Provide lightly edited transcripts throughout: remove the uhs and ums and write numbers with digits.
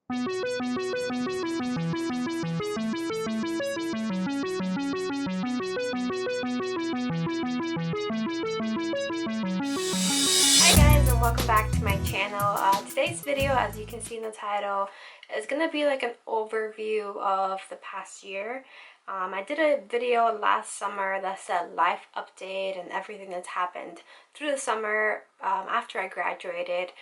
Hi guys, and welcome back to my channel. Today's video, as you can see in the title, is gonna be like an overview of the past year. I did a video last summer that said life update and everything that's happened through the summer after I graduated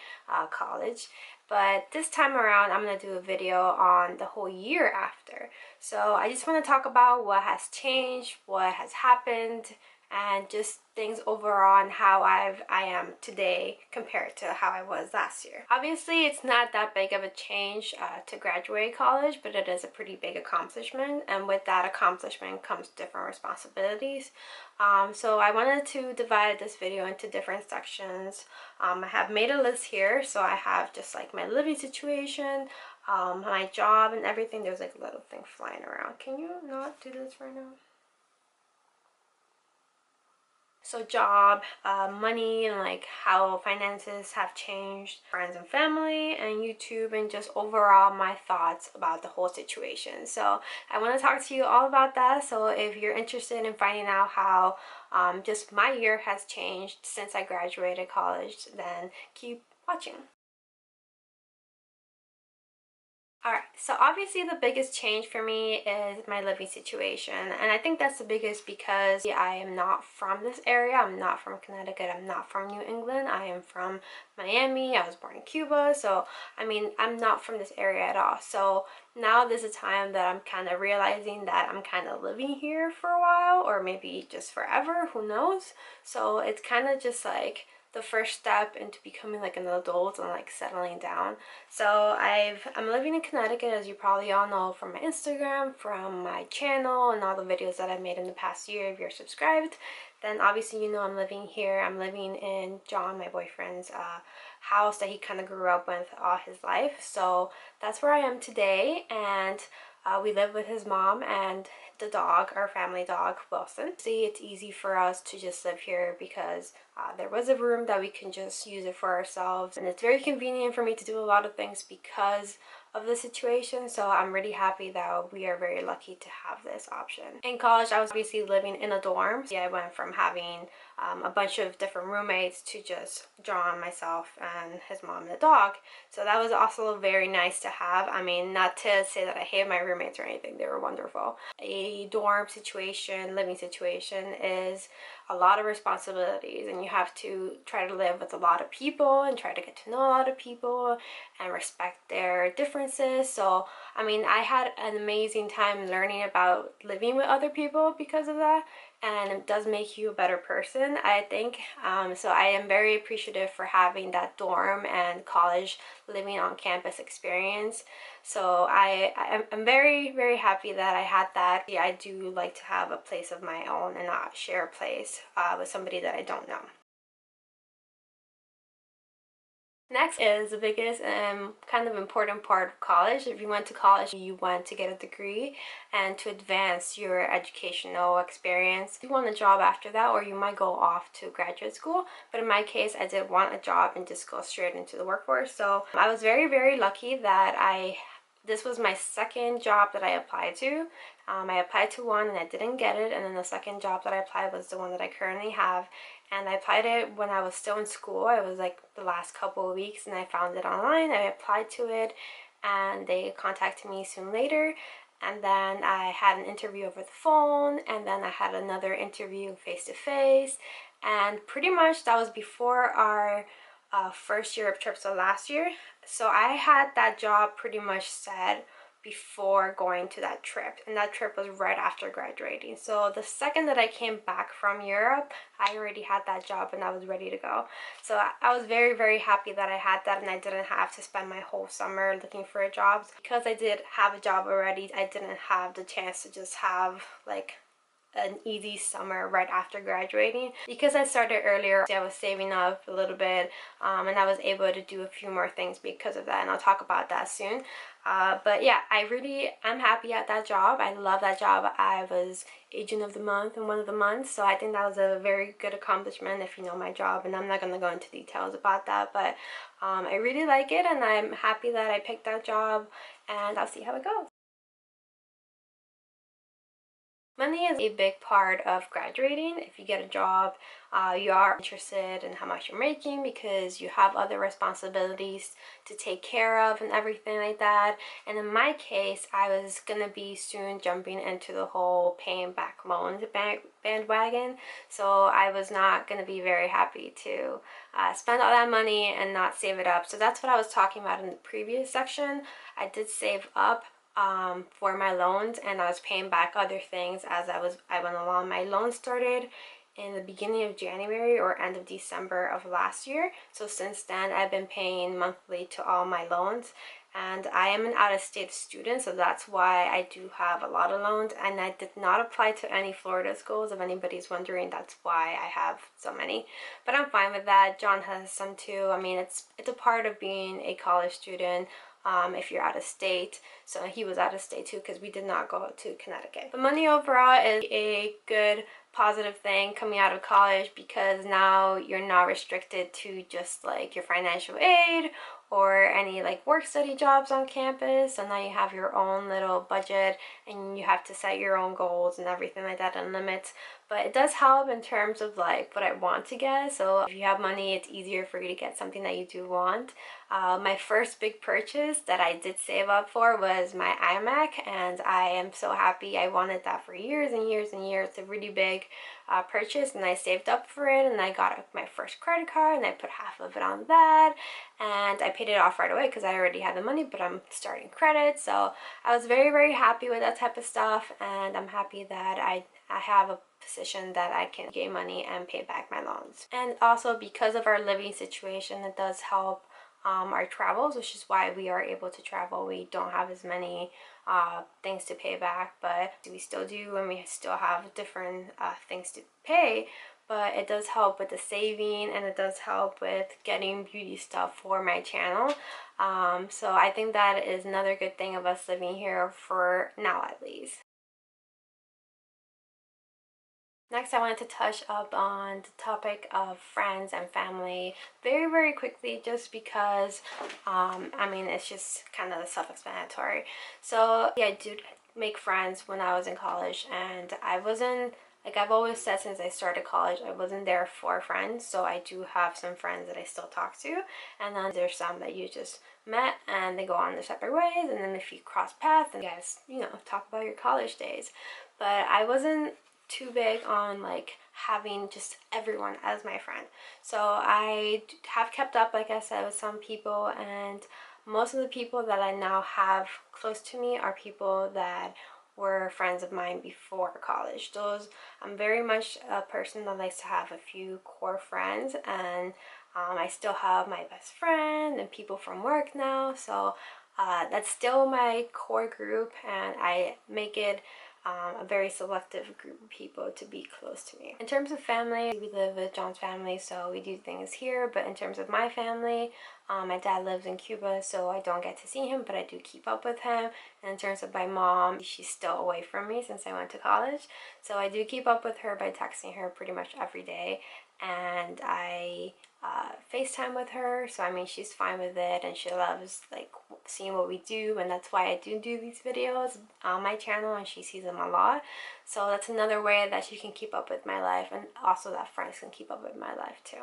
college. But this time around, I'm going to do a video on the whole year after. So I just want to talk about what has changed, what has happened, and just things overall on how I am today compared to how I was last year. Obviously, it's not that big of a change to graduate college, but it is a pretty big accomplishment, and with that accomplishment comes different responsibilities. So I wanted to divide this video into different sections. I have made a list here, so I have just like my living situation, my job, and everything. There's like a little thing flying around. Can you not do this right now? So job, money, and like how finances have changed, friends and family, and YouTube, and just overall my thoughts about the whole situation. So I want to talk to you all about that. So if you're interested in finding out how just my year has changed since I graduated college, then keep watching. Alright, so obviously the biggest change for me is my living situation, and I think that's the biggest because I am not from this area. I'm not from Connecticut, I'm not from New England, I am from Miami. I was born in Cuba, so I mean, I'm not from this area at all. So now there's a time that I'm kind of realizing that I'm kind of living here for a while, or maybe just forever, who knows. So it's kind of just like the first step into becoming like an adult and like settling down. So I'm living in Connecticut, as you probably all know from my Instagram, from my channel, and all the videos that I've made in the past year. If you're subscribed, then obviously you know I'm living here. I'm living in John, my boyfriend's house that he kind of grew up with all his life. So that's where I am today, and we live with his mom and the dog, our family dog, Wilson. See, it's easy for us to just live here because there was a room that we can just use it for ourselves, and it's very convenient for me to do a lot of things because of the situation. So I'm really happy that we are very lucky to have this option. In college, I was obviously living in a dorm. Yeah, I went from having a bunch of different roommates to just John, myself, and his mom and the dog. So that was also very nice to have. I mean, not to say that I hate my roommates or anything, they were wonderful. A dorm situation, living situation, is a lot of responsibilities, and you have to try to live with a lot of people and try to get to know a lot of people and respect their differences. So I mean, I had an amazing time learning about living with other people because of that, and it does make you a better person, I think. So I am very appreciative for having that dorm and college living on campus experience. So I'm very, very happy that I had that. Yeah, I do like to have a place of my own and not share a place with somebody that I don't know. Next is the biggest and kind of important part of college. If you went to college, you went to get a degree and to advance your educational experience. You want a job after that, or you might go off to graduate school. But in my case, I did want a job and just go straight into the workforce. So I was very, very lucky that this was my second job that I applied to. I applied to one and I didn't get it, and then the second job that I applied was the one that I currently have. And I applied it when I was still in school. It was like the last couple of weeks, and I found it online. I applied to it, and they contacted me soon later. And then I had an interview over the phone, and then I had another interview face to face. And pretty much that was before our first Europe trip, so last year. So I had that job pretty much set before going to that trip, and that trip was right after graduating. So the second that I came back from Europe, I already had that job and I was ready to go. So I was very, very happy that I had that, and I didn't have to spend my whole summer looking for a job. Because I did have a job already, I didn't have the chance to just have like an easy summer right after graduating. Because I started earlier, I was saving up a little bit, and I was able to do a few more things because of that, and I'll talk about that soon. But yeah, I'm happy at that job. I love that job. I was agent of the month in one of the months, so I think that was a very good accomplishment if you know my job, and I'm not going to go into details about that, but I really like it, and I'm happy that I picked that job, and I'll see how it goes. Money is a big part of graduating. If you get a job, you are interested in how much you're making because you have other responsibilities to take care of and everything like that. And in my case, I was gonna be soon jumping into the whole paying back loans bandwagon. So I was not gonna be very happy to spend all that money and not save it up. So that's what I was talking about in the previous section. I did save up for my loans, and I was paying back other things as I went along. My loan started in the beginning of January or end of December of last year, so since then I've been paying monthly to all my loans, and I am an out-of-state student, so that's why I do have a lot of loans, and I did not apply to any Florida schools. If anybody's wondering, that's why I have so many, but I'm fine with that. John has some too. I mean, it's a part of being a college student. If you're out of state. So he was out of state too because we did not go to Connecticut. But money overall is a good positive thing coming out of college because now you're not restricted to just like your financial aid or any like work study jobs on campus. So now you have your own little budget and you have to set your own goals and everything like that and limits. But it does help in terms of like what I want to get. So if you have money, it's easier for you to get something that you do want. My first big purchase that I did save up for was my iMac, and I am so happy. I wanted that for years and years and years. It's a really big purchase, and I saved up for it, and I got my first credit card, and I put half of it on that, and I paid it off right away because I already had the money, but I'm starting credit. So I was very, very happy with that type of stuff, and I'm happy that I have a position that I can gain money and pay back my loans. And also because of our living situation, it does help our travels, which is why we are able to travel. We don't have as many things to pay back, but we still do, and we still have different things to pay. But it does help with the saving, and it does help with getting beauty stuff for my channel. So I think that is another good thing of us living here for now at least. Next, I wanted to touch up on the topic of friends and family very, very quickly, just because, I mean, it's just kind of self-explanatory. So, yeah, I did make friends when I was in college, and I wasn't, like I've always said since I started college, I wasn't there for friends, so I do have some friends that I still talk to, and then there's some that you just met and they go on their separate ways, and then if you cross paths, and you guys, you know, talk about your college days. But I wasn't too big on like having just everyone as my friend, so I have kept up, like I said, with some people, and most of the people that I now have close to me are people that were friends of mine before college. Those, I'm very much a person that likes to have a few core friends, and I still have my best friend and people from work now, so that's still my core group, and I make it a very selective group of people to be close to me. In terms of family, we live with John's family, so we do things here, but in terms of my family, my dad lives in Cuba, so I don't get to see him, but I do keep up with him. And in terms of my mom, she's still away from me since I went to college, so I do keep up with her by texting her pretty much every day, and I FaceTime with her, so I mean, she's fine with it, and she loves like seeing what we do, and that's why I do these videos on my channel, and she sees them a lot. So that's another way that she can keep up with my life, and also that friends can keep up with my life too.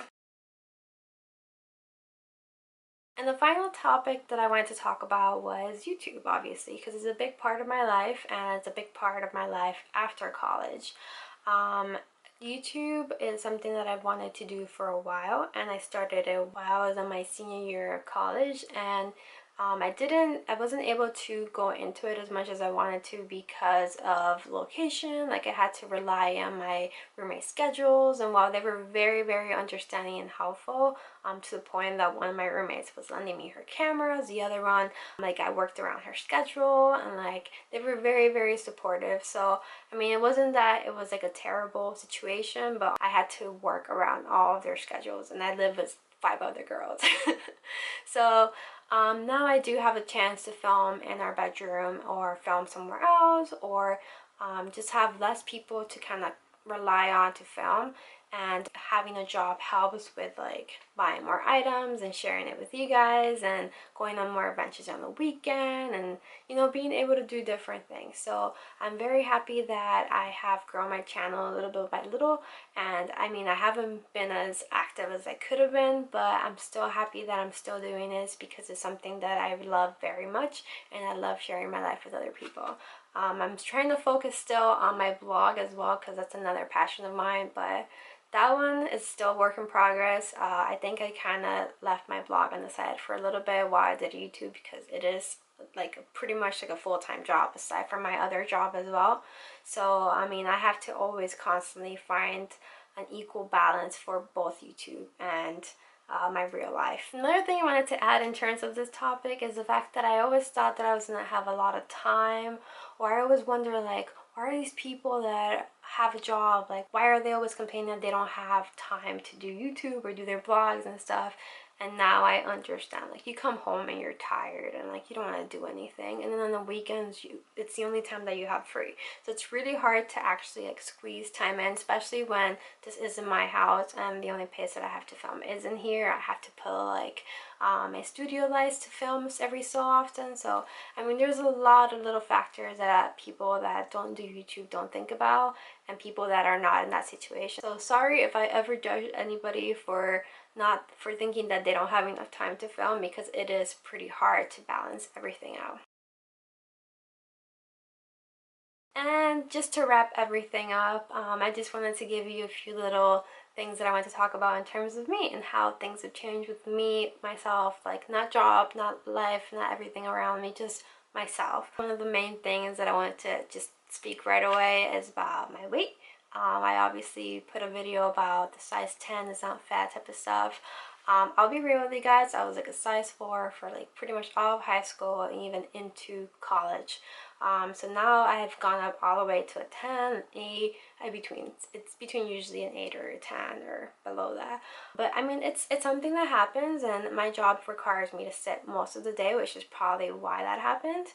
And the final topic that I wanted to talk about was YouTube, obviously, because it's a big part of my life, and it's a big part of my life after college. YouTube is something that I've wanted to do for a while, and I started it while I was in my senior year of college, and I wasn't able to go into it as much as I wanted to because of location. Like I had to rely on my roommate schedules, and while they were very, very understanding and helpful, to the point that one of my roommates was lending me her cameras, the other one, like I worked around her schedule, and like they were very, very supportive. So I mean, it wasn't that it was like a terrible situation, but I had to work around all of their schedules, and I live with 5 other girls. So now I do have a chance to film in our bedroom or film somewhere else, or just have less people to kind of rely on to film. And having a job helps with like buying more items and sharing it with you guys, and going on more adventures on the weekend, and you know, being able to do different things. So I'm very happy that I have grown my channel a little bit by little. And I mean, I haven't been as active as I could have been, but I'm still happy that I'm still doing this because it's something that I love very much, and I love sharing my life with other people. I'm trying to focus still on my blog as well, because that's another passion of mine, but that one is still work in progress. I think I kind of left my blog on the side for a little bit while I did YouTube, because it is like pretty much like a full-time job aside from my other job as well. So I mean, I have to always constantly find an equal balance for both YouTube and my real life. Another thing I wanted to add in terms of this topic is the fact that I always thought that I was gonna have a lot of time, or I always wonder like, why are these people that have a job, like why are they always complaining that they don't have time to do YouTube or do their blogs and stuff? And now I understand, like you come home and you're tired and like you don't want to do anything, and then on the weekends it's the only time that you have free. So it's really hard to actually like squeeze time in, especially when this isn't my house and the only place that I have to film is in here. I have to put like my studio lights to film every so often. So I mean, there's a lot of little factors that people that don't do YouTube don't think about, and people that are not in that situation. So sorry if I ever judge anybody for thinking that they don't have enough time to film, because it is pretty hard to balance everything out. And just to wrap everything up, I just wanted to give you a few little things that I want to talk about in terms of me and how things have changed with me, myself, like not job, not life, not everything around me, just myself. One of the main things that I wanted to just speak right away is about my weight. I obviously put a video about the size 10 is not fat type of stuff. I'll be real with you guys, I was like a size 4 for like pretty much all of high school and even into college. So now I've gone up all the way to a 10, an 8, it's between usually an 8 or a 10 or below that. But I mean, it's something that happens, and my job requires me to sit most of the day, which is probably why that happened.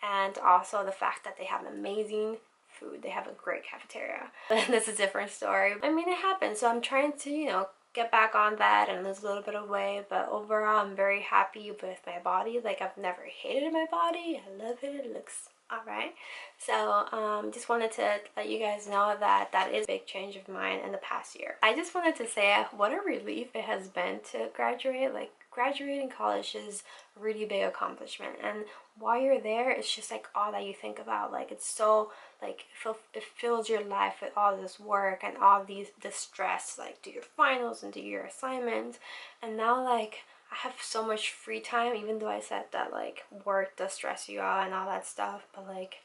And also the fact that they have amazing food. They have a great cafeteria. But that's a different story. I mean, it happens. So I'm trying to, you know, get back on that and lose a little bit of weight, but overall I'm very happy with my body. Like I've never hated my body. I love it. It looks alright. So just wanted to let you guys know that that is a big change of mine in the past year. I just wanted to say what a relief it has been to graduate. Like graduating college is a really big accomplishment, and while you're there it's just like all that you think about. Like it's so like it fills your life with all this work and all this stress, like do your finals and do your assignments. And now like I have so much free time, even though I said that like work does stress you out and all that stuff, but like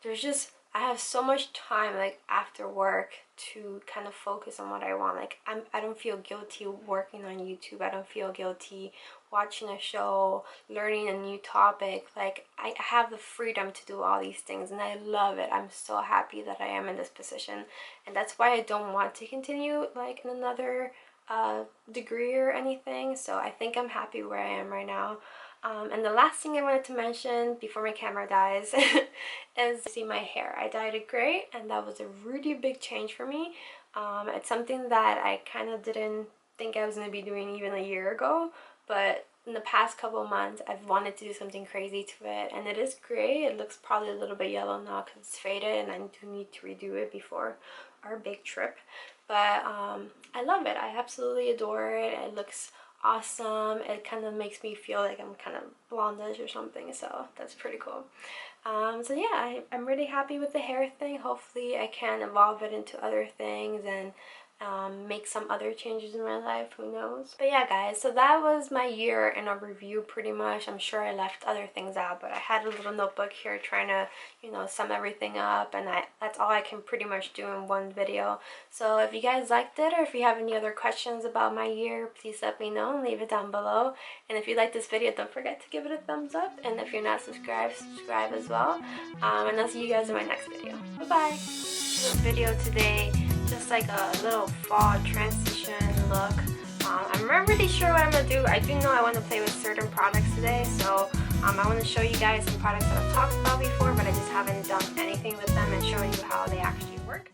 there's just I have so much time like after work to kind of focus on what I want. Like I don't feel guilty working on YouTube. I don't feel guilty watching a show, learning a new topic. Like I have the freedom to do all these things, and I love it. I'm so happy that I am in this position, and that's why I don't want to continue like in another degree or anything. So I think I'm happy where I am right now. And the last thing I wanted to mention before my camera dies is see my hair. I dyed it gray, and that was a really big change for me. It's something that I kind of didn't think I was going to be doing even a year ago, but in the past couple of months I've wanted to do something crazy to it, and it is gray. It looks probably a little bit yellow now because it's faded, and I do need to redo it before our big trip. But I love it. I absolutely adore it. It looks awesome. It kind of makes me feel like I'm kind of blondish or something, so that's pretty cool. So yeah, I'm really happy with the hair thing. Hopefully I can evolve it into other things and make some other changes in my life, who knows. But yeah guys, so that was my year in a review pretty much. I'm sure I left other things out, but I had a little notebook here trying to, you know, sum everything up, and that's all I can pretty much do in one video. So if you guys liked it, or if you have any other questions about my year, please let me know and leave it down below. And if you like this video, don't forget to give it a thumbs up, and if you're not subscribed, subscribe as well. And I'll see you guys in my next video. Bye bye. This video today, just like a little fall transition look. I'm not really sure what I'm gonna do. I do know I want to play with certain products today, so I want to show you guys some products that I've talked about before, but I just haven't done anything with them and showing you how they actually work.